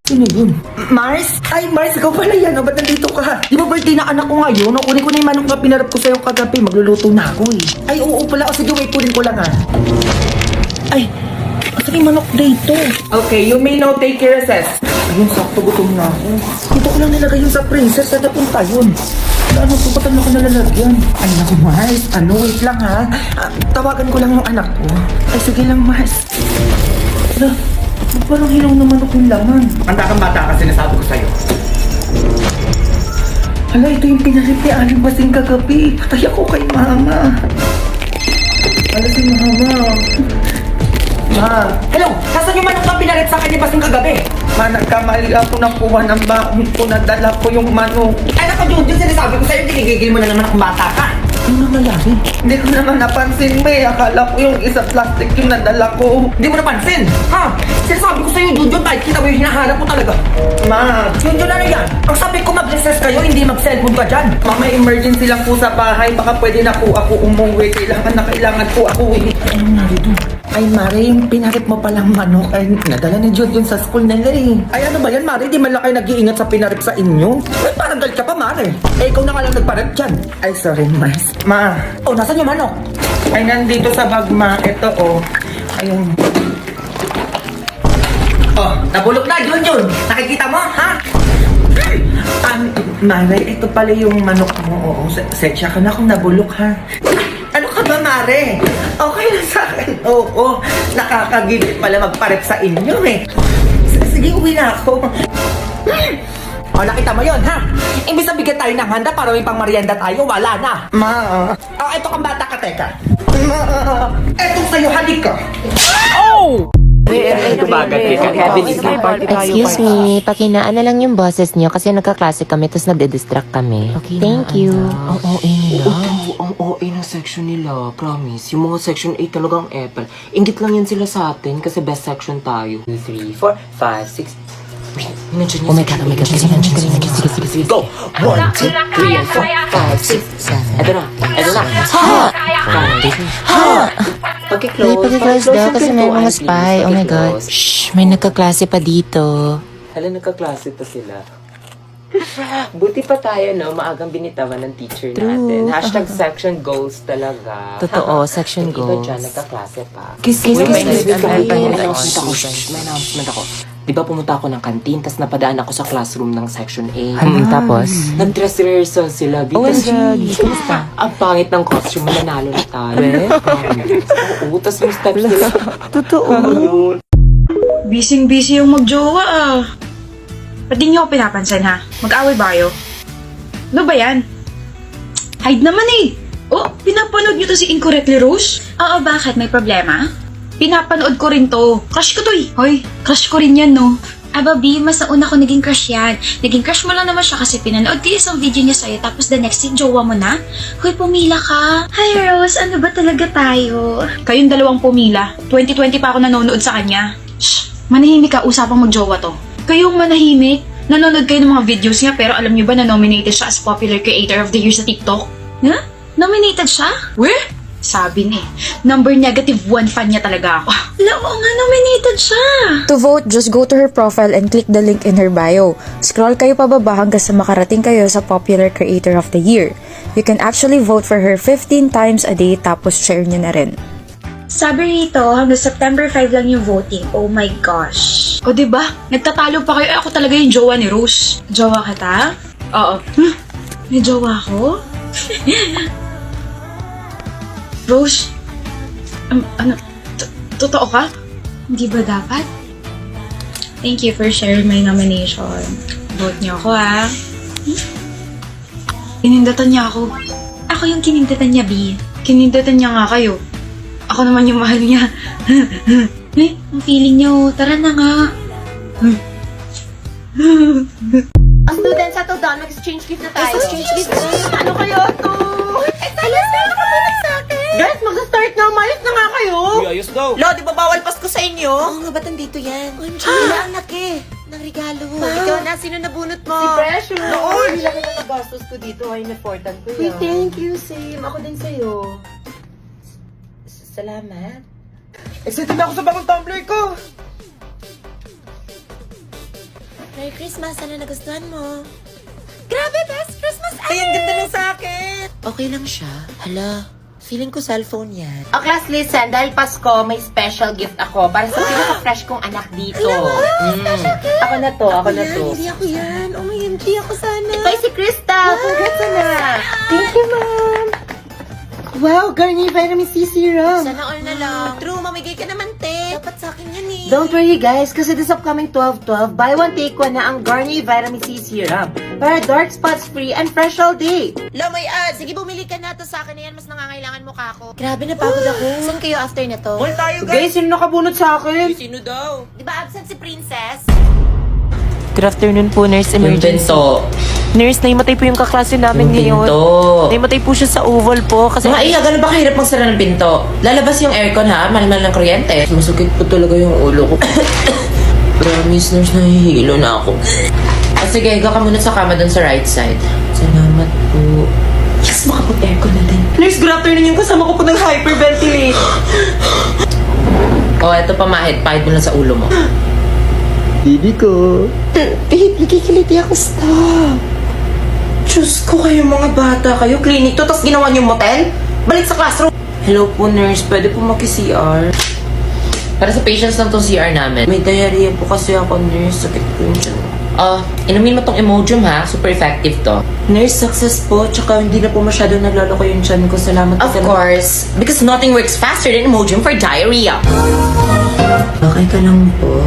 Sino yun? Mars? Ay, Mars, ikaw pala yan. O, ba't nandito ka? Di ba birthday na anak ko ngayon? O, kunin ko na yung manok na pinarap ko sa'yo kagabi. Magluluto na ako eh. Ay, oo pala. O, sige, wait, kunin ko lang ha. Ay, asa yung manok dito? Okay, you may now take your recess. Ayun, sakto gutom na ako. Dito ko lang nilagay yun sa princess. Saan napunta yun? Ano, pupatan ako nalalagyan. Ay, naku, Mars. Ano, wait lang ha. Tawagan ko lang yung anak ko. Ay, sige lang, Mars. Ano? Parang hilaw naman ako yung laman. Handa kang bata kasi nasabi ko sa'yo. Hala, ito yung pinalip ni Aling Basing kagabi. Patay ako kay Mama. Hala si Mama. Ma. Hello! Nasaan yung manok na pinalip sa akin ni Basing kagabi? Ma, nagkamali ako ng kuha ng baon ko. Nadala ko yung manok. Ay, naku, Jun, sinasabi ko sa'yo, ginigigil mo na naman akong bata ka. Ano nangyari? Hindi ko naman napansin, May. Akala ko yung isa plastic yung nadala ko. Hindi mo napansin? Ha? Sinasabi ko sa'yo, Junjun, kahit kita mo yung hinahanap mo talaga. Ma, Junjun, ano yan? Ang sabi ko mag-recess kayo, hindi mag-cellphone ka dyan. Ma, may emergency lang po sa bahay. Baka pwede na po ako umuwi. Kailangan po ako eh. Ay, ano nga dito? Ay, Mare, yung pinarip mo palang manok ay nadala ni Junjun sa school nila eh. Ay, ano ba yan, Mare? Di man lang kayo nag-iingat sa pinarip sa inyo? Ay, parang galit ka pa, Mare. Eh, ikaw na nga lang nagparip dyan. Ay, sorry, Mars. Ma. Oh, nasan yung manok? Ay, nandito sa bag, Ma. Ito, oh. Ayun. Oh, nabulok na, Junjun. Nakikita mo, ha? Mare, ito pala yung manok mo. Oo, sensya ka na kung nabulok, ha? Ano ka ba, Mare? Okay lang sa akin. Oo, nakakagigil pala magparep sa inyo, eh. Sige, uwi na ako. O, nakita mo yun, ha? Imbis na bigyan tayo ng handa para may pang merienda tayo, wala na. Ma. Oh, eto kang bata ka, teka. Ma. Etong sa'yo, halik ka. Oh! Excuse me, pakinaan na lang yung boses nyo kasi nagkaklase kami tapos nagde-distract kami. Okay, Thank you. Ang OA nila. Ang OA ng section nila. Promise. Yung mga section 8 talagang epal. Ingit lang yan sila sa atin kasi best section tayo. 2, 3, 4, 5, 6. Oh my God, oh my God. Sige, Go! 1, 2, 3, 4, 5, 6, 7. Eto na. Hindi pag-close daw kasi may mga spy. Oh my God. Shh, may nagkaklase pa dito. Hala, nagkaklase pa sila. Buti pa tayo, no? Maagang binitawan ng teacher natin. Hashtag section goals talaga. Totoo, section Yung iba goals. dyan, nagkaklase pa. Kiss. May announcement ako. Di ba pumunta ako ng kantin, tas napadaan ako sa classroom ng section A. Tapos? Nag-dress rehearsal sila. Because, Kumusta? ang pangit ng costume, nanalo na tayo. Oo, tas yung steps nila. Totoo. Busy yung magjowa ah. Ba't di niyo ako pinapansin ha? Mag-away ba kayo? Ano ba yan? Hide naman eh. Oh, pinapanood niyo to si Incorrectly Rose? Oo, bakit? May problema? Pinapanood ko rin to. Crush ko to eh. Hoy, crush ko rin yan no. Aba, B, mas nauna ko naging crush yan. Naging crush mo lang naman siya kasi pinanood ko isang video niya sa'yo tapos the next scene, jowa mo na? Hoy, pumila ka. Hi, Rose. Ano ba talaga tayo? Kayong dalawang pumila. 2020 pa ako nanonood sa kanya. Shh! Manahimik ka, usapang magjowa to. Kayong manahimik? Nanonood kayo ng mga videos niya pero alam niyo ba na nominated siya as Popular Creator of the Year sa TikTok? Huh? Nominated siya? Weh? Sabi ni, number -1 fan niya talaga ako. Oo nga, nominated siya. To vote, just go to her profile and click the link in her bio. Scroll kayo pababa hanggang sa makarating kayo sa Popular Creator of the Year. You can actually vote for her 15 times a day tapos share niyo na rin. Sabi rito, hanggang September 5 lang yung voting. Oh my gosh. O diba? Nagtatalo pa kayo. Ako talaga yung jowa ni Rose. Jowa ka ta? Oo. May jowa ako? Rose? Ano? Totoo ka? Hindi ba dapat? Thank you for sharing my nomination. Vote niyo ako ha. Inindatan niya ako. Ako yung kinindatan niya, B. Kinindatan niya nga kayo. Ako naman yung mahal niya. Ang feeling niyo, tara na nga. Students, sa to doon, mag-exchange gift na tayo. Exchange gift na. Ano kayo to? Ay, talas na nakatulog sa akin. Guys, mag-start na. Umayos na nga kayo. Ayos daw. Lo, di ba bawal Pasko sa inyo? Oo nga, ba't nandito yan? Wala anak eh. Ng regalo. Ikaw na, sino nabunot mo? Si Precious. Noon. Hindi lang yung nagastos ko dito. Ay, important ko Uy, yan. thank you, same. Ako din sa'yo. Salamat. Excited na ako sa bagong tumbler ko. Merry Christmas. Sana nagustuhan mo. Grabe, best Christmas ever! Ay, ang ganda ng sa akin. Okay lang siya. Hala, feeling ko cellphone yan. O class, listen. Dahil Pasko, may special gift ako para sa pinaka-fresh kong anak dito. Ako na to, ako na to. Hindi ako yan. OMG, ako sana. Ito ay si Krista. Congrats anak. Thank you, ma'am. Wow, Garnier Vitamin C Serum. Sana all na lang. True, mamigay ka naman, te. Dapat sa akin yan eh. Don't worry guys, kasi this upcoming 12/12, buy one take one na ang Garnier Vitamin C Serum. Para dark spots free and fresh all day. Lo, may ad. Sige, bumili ka na to sa akin na yan. Mas nangangailangan mo ka ako. Grabe, napagod ako. Saan kayo after na to? Guys, sino nakabunot sa akin? Sino daw? Di ba absent si Princess? Good afternoon po, Nurse Emergency. Nurse, naimatay po yung kaklase namin ngayon. Naimatay po siya sa oval po kasi... Mga iya, ganun ba kahirap magsara ng pinto? Lalabas yung aircon ha, mahal ng kuryente. Masakit po talaga yung ulo ko. Promise, Nurse, nahihilo na ako. Sige, higa ka muna sa kama dun sa right side. Salamat po. Yes, makapag-aircon na din. Nurse, good afternoon yung kasama ko po nag-hyperventilate. O, eto pa mahid mo lang sa ulo mo. Baby ko. Babe, nagkikiliti ako, stop. Diyos ko kayo mga bata kayo. Clinic to, tapos ginawa niyo motel? Balik sa classroom. Hello po, Nurse. Pwede po maki-CR? Para sa patients lang tong CR namin. May diarrhea po kasi ako, Nurse. Sakit po yung tiyan. Inumin mo tong Imodium ha. Super effective to. Nurse, success po. Tsaka hindi na po masyadong naglalako yung tiyan ko. Salamat po. Of course. Because nothing works faster than Imodium for diarrhea. Okay ka lang po.